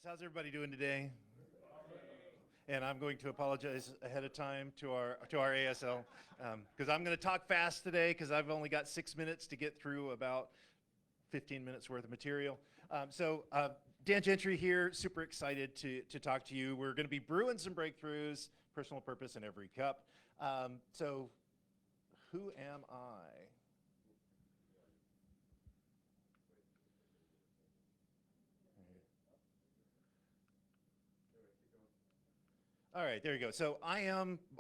How's everybody doing today? And I'm going to apologize ahead of time to our ASL because I'm going to talk fast today because I've only got 6 minutes to get through about 15 minutes worth of material. Dan.Gentry here, super excited to talk to you. We're going to be brewing some breakthroughs, personal purpose in every cup. So who am I? All right, there you go. So I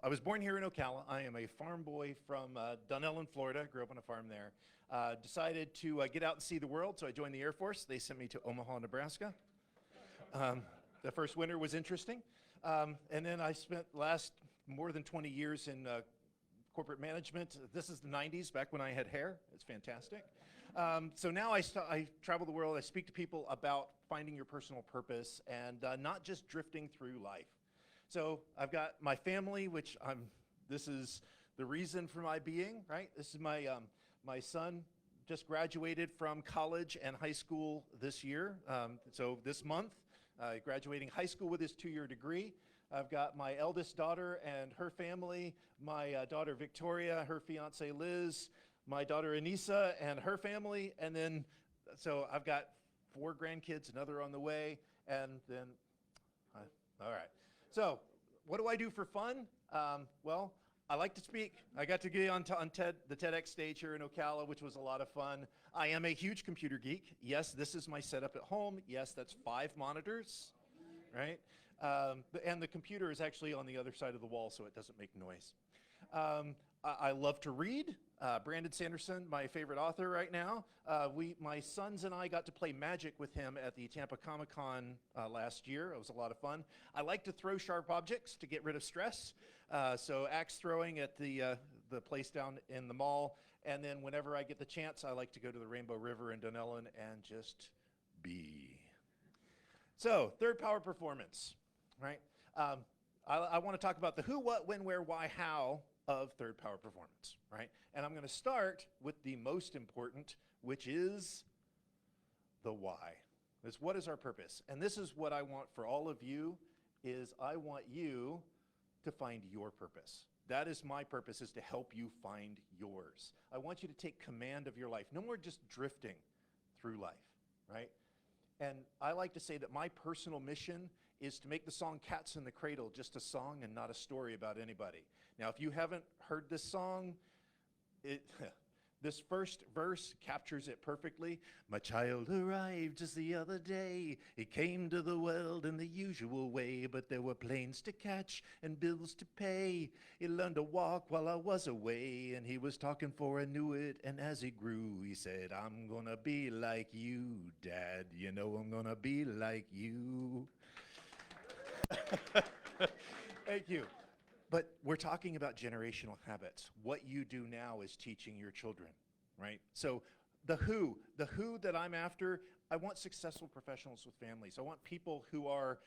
was born here in Ocala. I am a farm boy from Dunellen, Florida. Grew up on a farm there. Decided to get out and see the world, so I joined the Air Force. They sent me to Omaha, Nebraska. The first winter was interesting. And then I spent last more than 20 years in corporate management. This is the 90s, back when I had hair. It's fantastic. So now I travel the world. I speak to people about finding your personal purpose and not just drifting through life. So I've got my family, which this is the reason for my being, right? This is my son just graduated from college and high school this year. So this month, graduating high school with his 2-year degree. I've got my eldest daughter and her family, my daughter Victoria, her fiance Liz, my daughter Anissa and her family, and then, so I've got 4 grandkids, another on the way, and then, all right. So, what do I do for fun? Well, I like to speak. I got to get on the TEDx stage here in Ocala, which was a lot of fun. I am a huge computer geek. Yes, this is my setup at home. Yes, that's 5 monitors, right? And the computer is actually on the other side of the wall, so it doesn't make noise. I love to read. Brandon Sanderson, my favorite author right now. My sons and I got to play Magic with him at the Tampa Comic-Con last year. It was a lot of fun. I like to throw sharp objects to get rid of stress. So axe throwing at the place down in the mall. And then whenever I get the chance, I like to go to the Rainbow River in Dunellen and just be. So, third power performance, right? I want to talk about the who, what, when, where, why, how of third power performance, right? And I'm going to start with the most important, which is the why. Is what is our purpose? And this is what I want for all of you, is I want you to find your purpose. That is my purpose, is to help you find yours. I want you to take command of your life. No more just drifting through life, right? And I like to say that my personal mission is to make the song Cats in the Cradle just a song and not a story about anybody. Now, if you haven't heard this song, this first verse captures it perfectly. My child arrived just the other day. He came to the world in the usual way, but there were planes to catch and bills to pay. He learned to walk while I was away, and he was talking for I knew it, and as he grew, he said, I'm gonna be like you, Dad. You know I'm gonna be like you. Thank you. But we're talking about generational habits. What you do now is teaching your children, right? So the who that I'm after, I want successful professionals with families. I want people who are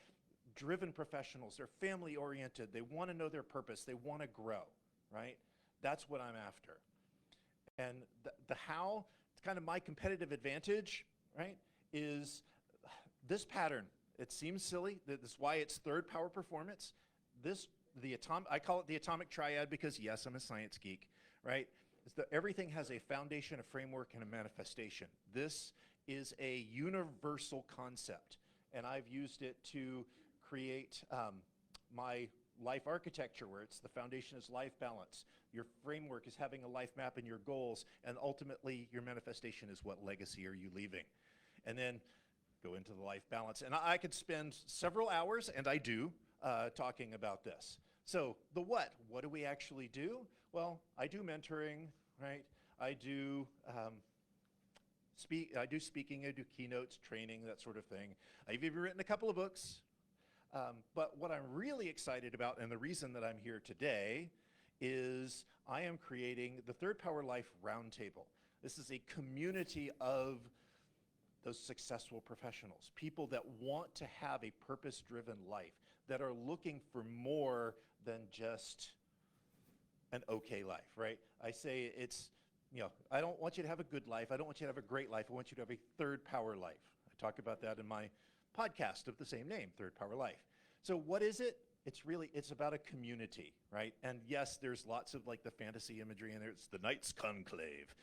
driven professionals. They're family oriented. They want to know their purpose. They want to grow, right? That's what I'm after. And the how, it's kind of my competitive advantage, right, is this pattern. It seems silly. That's why it's third power performance. I call it the atomic triad because, yes, I'm a science geek, right? Everything has a foundation, a framework, and a manifestation. This is a universal concept, and I've used it to create my life architecture, where the foundation is life balance. Your framework is having a life map and your goals, and ultimately your manifestation is what legacy are you leaving. And then go into the life balance. And I could spend several hours, and I do, talking about this. So the what do we actually do? Well, I do mentoring, right? I do speaking, I do keynotes, training, that sort of thing. I've even written a couple of books. But what I'm really excited about, and the reason that I'm here today, is I am creating the Third Power Life Roundtable. This is a community of those successful professionals, people that want to have a purpose-driven life, that are looking for more than just an okay life, right? I say I don't want you to have a good life. I don't want you to have a great life. I want you to have a third power life. I talk about that in my podcast of the same name, Third Power Life. So what is it? It's about a community, right? And yes, there's lots of like the fantasy imagery in there. It's the Knights Conclave.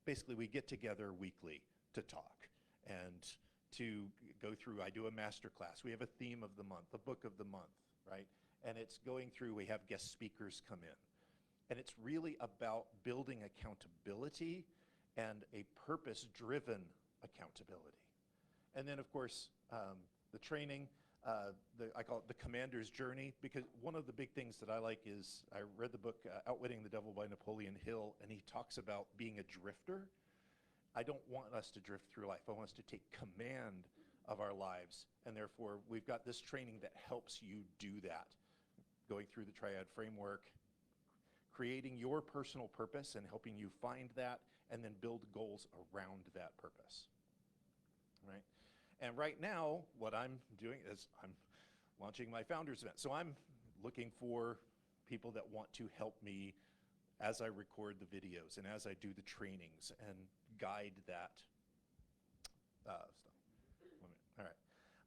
Basically, we get together weekly to talk and to go through. I do a master class. We have a theme of the month, a book of the month, right? And it's going through, we have guest speakers come in. And it's really about building accountability and a purpose-driven accountability. And then, of course, the training, I call it the commander's journey, because one of the big things that I like is, I read the book Outwitting the Devil by Napoleon Hill, and he talks about being a drifter. I don't want us to drift through life. I want us to take command of our lives, and therefore we've got this training that helps you do that, going through the triad framework, creating your personal purpose and helping you find that, and then build goals around that purpose, right? And right now, what I'm doing is I'm launching my founders event. So I'm looking for people that want to help me as I record the videos and as I do the trainings and guide that stuff. 1 minute.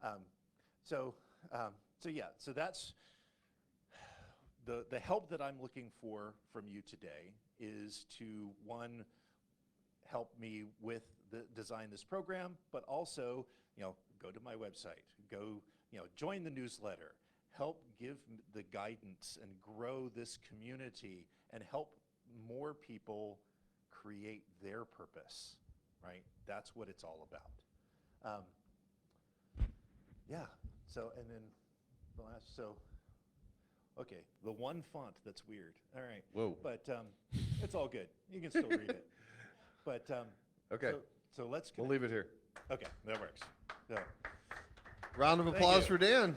All right. So yeah, so that's the help that I'm looking for from you today is to, one, help me with design this program, but also, go to my website, join the newsletter, help give the guidance and grow this community and help more people create their purpose, right? That's what it's all about. Yeah, so, and then the last, okay, the one font that's weird. All right. Whoa. But it's all good. You can still read it. But okay. So let's We'll leave it here. Okay, that works. So, Round of applause for Dan.